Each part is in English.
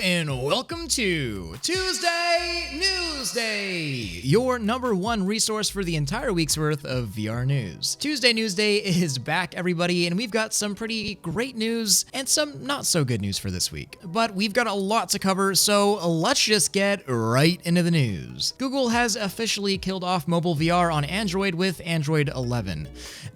And welcome to Tuesday Newsday, your #1 resource for the entire week's worth of VR news. Tuesday Newsday is back, everybody, and we've got some pretty great news and some not so good news for this week. But we've got a lot to cover, so let's just get right into the news. Google has officially killed off mobile VR on Android with Android 11.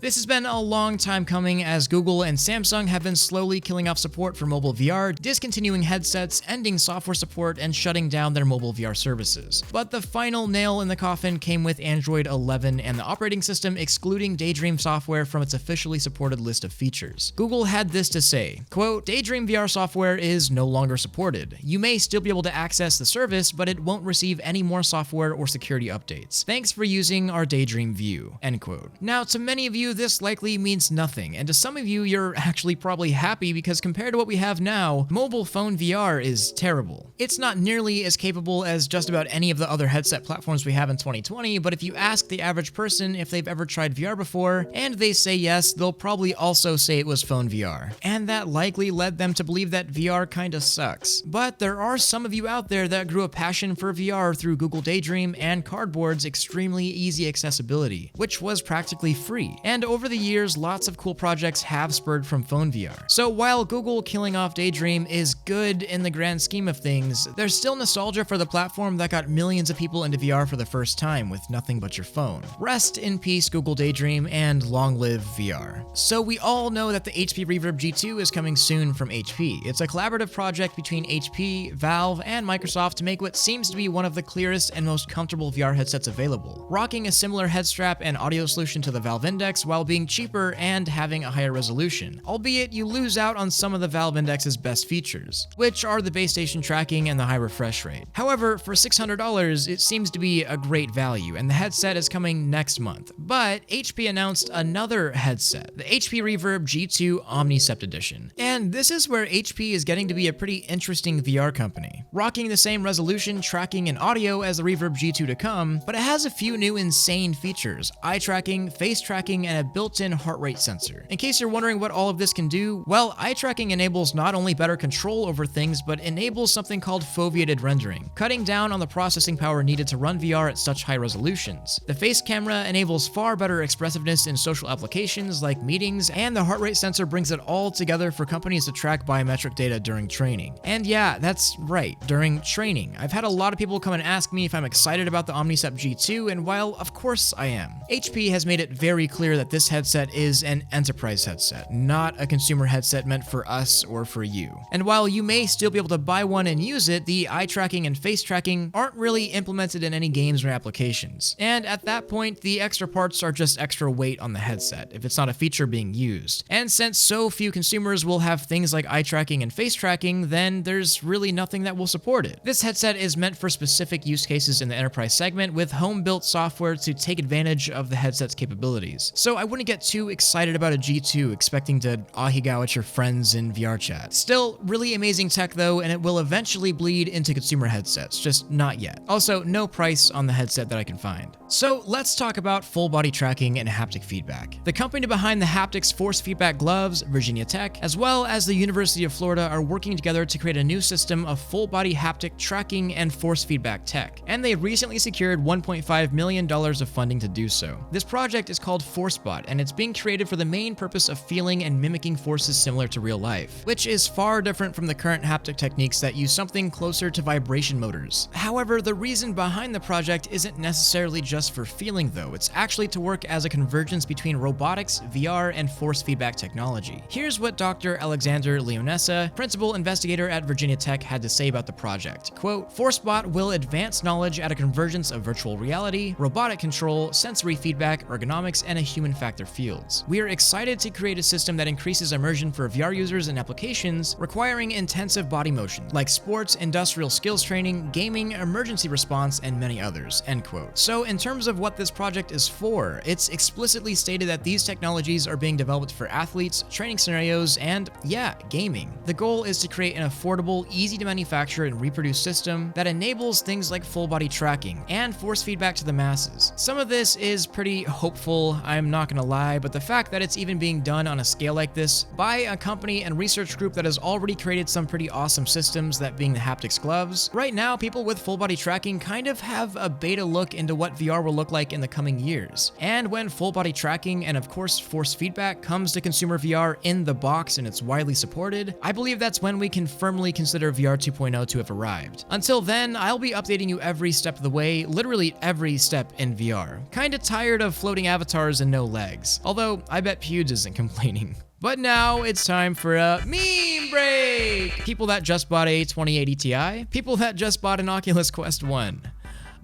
This has been a long time coming, as Google and Samsung have been slowly killing off support for mobile VR, discontinuing headsets, ending software support, and shutting down their mobile VR services. But the final nail in the coffin came with Android 11 and the operating system excluding Daydream software from its officially supported list of features. Google had this to say, quote, "Daydream VR software is no longer supported. You may still be able to access the service, but it won't receive any more software or security updates. Thanks for using our Daydream view," end quote. Now, to many of you, this likely means nothing, and to some of you, you're actually probably happy because compared to what we have now, mobile phone VR is terrible. It's not nearly as capable as just about any of the other headset platforms we have in 2020, but if you ask the average person if they've ever tried VR before, and they say yes, they'll probably also say it was phone VR. And that likely led them to believe that VR kinda sucks. But there are some of you out there that grew a passion for VR through Google Daydream and Cardboard's extremely easy accessibility, which was practically free. And over the years, lots of cool projects have spurred from phone VR. So while Google killing off Daydream is good in the grand scheme of things, there's still nostalgia for the platform that got millions of people into VR for the first time with nothing but your phone. Rest in peace, Google Daydream, and long live VR. So we all know that the HP Reverb G2 is coming soon from HP. It's a collaborative project between HP, Valve, and Microsoft to make what seems to be one of the clearest and most comfortable VR headsets available, rocking a similar head strap and audio solution to the Valve Index while being cheaper and having a higher resolution, albeit you lose out on some of the Valve Index's best features, which are the base station tracking and the high refresh rate. However, for $600, it seems to be a great value, and the headset is coming next month. But HP announced another headset, the HP Reverb G2 Omnicept Edition. And this is where HP is getting to be a pretty interesting VR company, rocking the same resolution, tracking, and audio as the Reverb G2 to come, but it has a few new insane features: eye tracking, face tracking, and a built-in heart rate sensor. In case you're wondering what all of this can do, well, eye tracking enables not only better control over things, but enables something called foveated rendering, cutting down on the processing power needed to run VR at such high resolutions. The face camera enables far better expressiveness in social applications like meetings, and the heart rate sensor brings it all together for companies to track biometric data during training. And yeah, that's right, during training. I've had a lot of people come and ask me if I'm excited about the Omnicept G2, and while of course I am. HP has made it very clear that this headset is an enterprise headset, not a consumer headset meant for us or for you. And while you may still be able to buy one and use it, the eye tracking and face tracking aren't really implemented in any games or applications. And at that point, the extra parts are just extra weight on the headset, if it's not a feature being used. And since so few consumers will have things like eye tracking and face tracking, then there's really nothing that will support it. This headset is meant for specific use cases in the enterprise segment with home-built software to take advantage of the headset's capabilities. So I wouldn't get too excited about a G2 expecting to ahigaw at your friends in VR chat. Still, really amazing tech though, and it will eventually bleed into consumer headsets, just not yet. Also, no price on the headset that I can find. So let's talk about full body tracking and haptic feedback. The company behind the haptics force feedback gloves, Virginia Tech, as well as the University of Florida, are working together to create a new system of full body haptic tracking and force feedback tech. And they recently secured $1.5 million of funding to do so. This project is called Forcebot, and it's being created for the main purpose of feeling and mimicking forces similar to real life, which is far different from the current haptic techniques that use something closer to vibration motors. However, the reason behind the project isn't necessarily just for feeling though, it's actually to work as a convergence between robotics, VR, and force feedback technology. Here's what Dr. Alexander Leonessa, principal investigator at Virginia Tech, had to say about the project. Quote, "Forcebot will advance knowledge at a convergence of virtual reality, robotic control, sensory feedback, ergonomics, and a human factor fields. We are excited to create a system that increases immersion for VR users and applications requiring intensive body motion, like sports, industrial skills training, gaming, emergency response, and many others, end quote. So in terms of what this project is for, it's explicitly stated that these technologies are being developed for athletes, training scenarios, and yeah, gaming. The goal is to create an affordable, easy to manufacture and reproduce system that enables things like full body tracking and force feedback to the masses. Some of this is pretty hopeful, I'm not gonna lie, but the fact that it's even being done on a scale like this by a company and research group that has already created some pretty awesome systems, that being the haptics gloves. Right now, people with full body tracking kind of have a beta look into what VR will look like in the coming years. And when full body tracking and of course force feedback comes to consumer VR in the box and it's widely supported, I believe that's when we can firmly consider VR 2.0 to have arrived. Until then, I'll be updating you every step of the way, literally every step in VR. Kinda tired of floating avatars and no legs. Although, I bet Pewds isn't complaining. But now it's time for a meme break! People that just bought a 2080 Ti, people that just bought an Oculus Quest 1,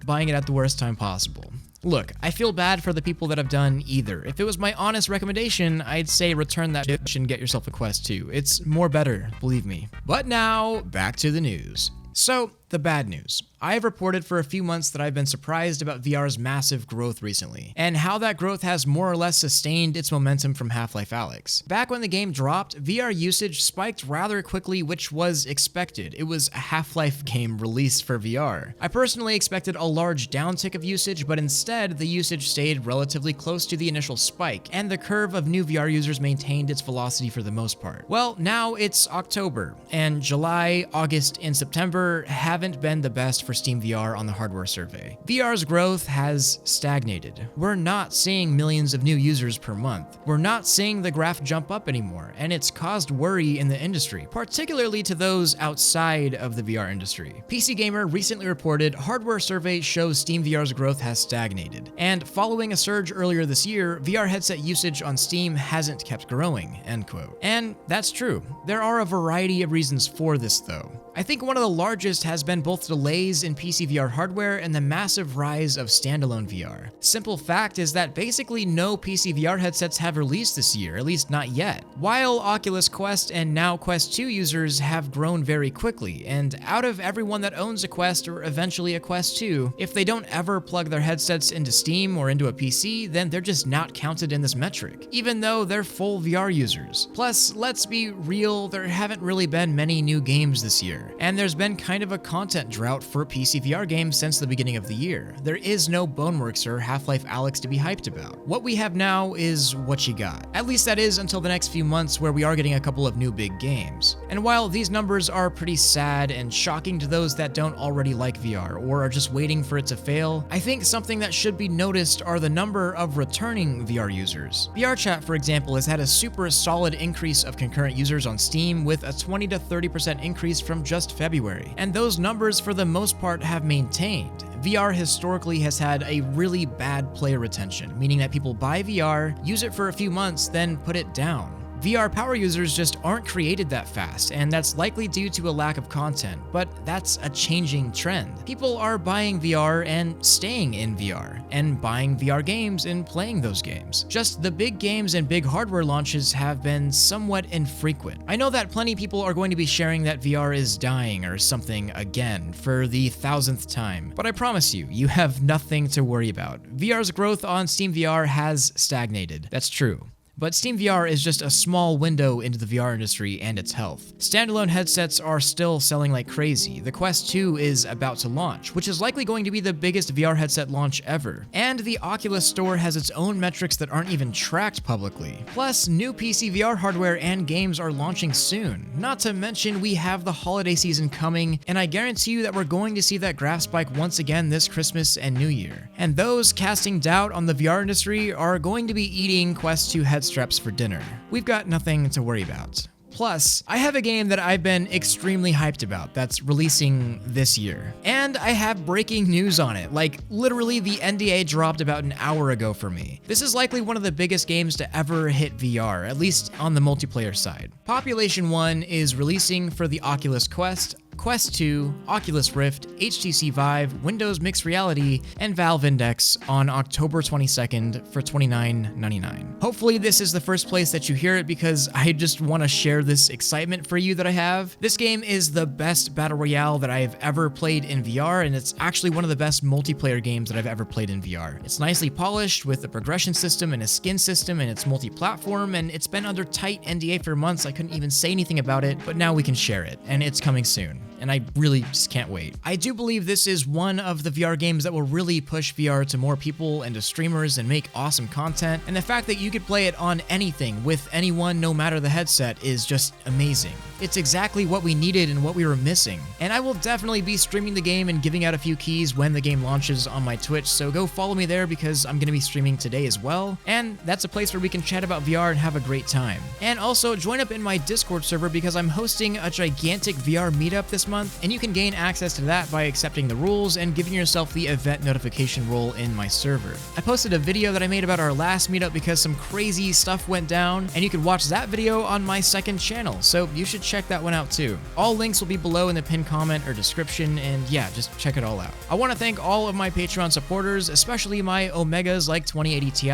buying it at the worst time possible. Look, I feel bad for the people that have done either. If it was my honest recommendation, I'd say return that bitch and get yourself a Quest 2. It's more better, believe me. But now, back to the news. So, the bad news. I have reported for a few months that I've been surprised about VR's massive growth recently, and how that growth has more or less sustained its momentum from Half-Life Alyx. Back when the game dropped, VR usage spiked rather quickly, which was expected. It was a Half-Life game released for VR. I personally expected a large downtick of usage, but instead, the usage stayed relatively close to the initial spike, and the curve of new VR users maintained its velocity for the most part. Well, now it's October, and July, August, and September haven't been the best for Steam VR on the hardware survey. VR's growth has stagnated. We're not seeing millions of new users per month. We're not seeing the graph jump up anymore, and it's caused worry in the industry, particularly to those outside of the VR industry. PCGamer recently reported hardware survey shows Steam VR's growth has stagnated, and following a surge earlier this year, VR headset usage on Steam hasn't kept growing, end quote. And that's true. There are a variety of reasons for this though. I think one of the largest has been both delays in PC VR hardware and the massive rise of standalone VR. Simple fact is that basically no PC VR headsets have released this year, at least not yet. While Oculus Quest and now Quest 2 users have grown very quickly, and out of everyone that owns a Quest or eventually a Quest 2, if they don't ever plug their headsets into Steam or into a PC, then they're just not counted in this metric, even though they're full VR users. Plus, let's be real, there haven't really been many new games this year. And there's been kind of a content drought for PC VR games since the beginning of the year. There is no Boneworks or Half-Life Alyx to be hyped about. What we have now is what you got. At least that is until the next few months where we are getting a couple of new big games. And while these numbers are pretty sad and shocking to those that don't already like VR or are just waiting for it to fail, I think something that should be noticed are the number of returning VR users. VRChat, for example, has had a super solid increase of concurrent users on Steam with a 20 to 30% increase from just February, and those numbers for the most part have maintained. VR historically has had a really bad player retention, meaning that people buy VR, use it for a few months, then put it down. VR power users just aren't created that fast, and that's likely due to a lack of content, but that's a changing trend. People are buying VR and staying in VR, and buying VR games and playing those games. Just the big games and big hardware launches have been somewhat infrequent. I know that plenty of people are going to be sharing that VR is dying or something again for the 1000th time, but I promise you, you have nothing to worry about. VR's growth on Steam VR has stagnated. That's true. But Steam VR is just a small window into the VR industry and its health. Standalone headsets are still selling like crazy. The Quest 2 is about to launch, which is likely going to be the biggest VR headset launch ever. And the Oculus Store has its own metrics that aren't even tracked publicly. Plus, new PC VR hardware and games are launching soon. Not to mention, we have the holiday season coming, and I guarantee you that we're going to see that graph spike once again this Christmas and New Year. And those casting doubt on the VR industry are going to be eating Quest 2 head straps for dinner. We've got nothing to worry about. Plus, I have a game that I've been extremely hyped about that's releasing this year. And I have breaking news on it. Like, literally the NDA dropped about an hour ago for me. This is likely one of the biggest games to ever hit VR, at least on the multiplayer side. Population 1 is releasing for the Oculus Quest Quest 2, Oculus Rift, HTC Vive, Windows Mixed Reality, and Valve Index on October 22nd for $29.99. Hopefully this is the first place that you hear it because I just want to share this excitement for you that I have. This game is the best battle royale that I've ever played in VR, and it's actually one of the best multiplayer games that I've ever played in VR. It's nicely polished with a progression system and a skin system, and it's multi-platform, and it's been under tight NDA for months. I couldn't even say anything about it, but now we can share it, and it's coming soon. And I really just can't wait. I do believe this is one of the VR games that will really push VR to more people and to streamers and make awesome content. And the fact that you could play it on anything with anyone, no matter the headset, is just amazing. It's exactly what we needed and what we were missing. And I will definitely be streaming the game and giving out a few keys when the game launches on my Twitch, so go follow me there because I'm gonna be streaming today as well. And that's a place where we can chat about VR and have a great time. And also join up in my Discord server because I'm hosting a gigantic VR meetup this month, and you can gain access to that by accepting the rules and giving yourself the event notification role in my server. I posted a video that I made about our last meetup because some crazy stuff went down, and you can watch that video on my second channel, so you should check that one out too. All links will be below in the pinned comment or description, and yeah, just check it all out. I want to thank all of my Patreon supporters, especially my Omegas like 2080 Ti,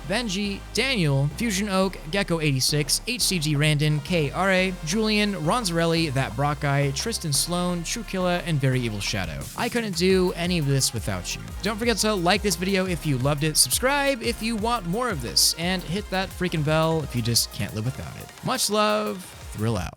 Benji, Daniel, Fusion Oak, Gecko86, HCG Randon, KRA, Julian, Ronzarelli, That Brock Guy, Tristan Sloan, True Killa, and Very Evil Shadow. I couldn't do any of this without you. Don't forget to like this video if you loved it, subscribe if you want more of this, and hit that freaking bell if you just can't live without it. Much love, Thrill out.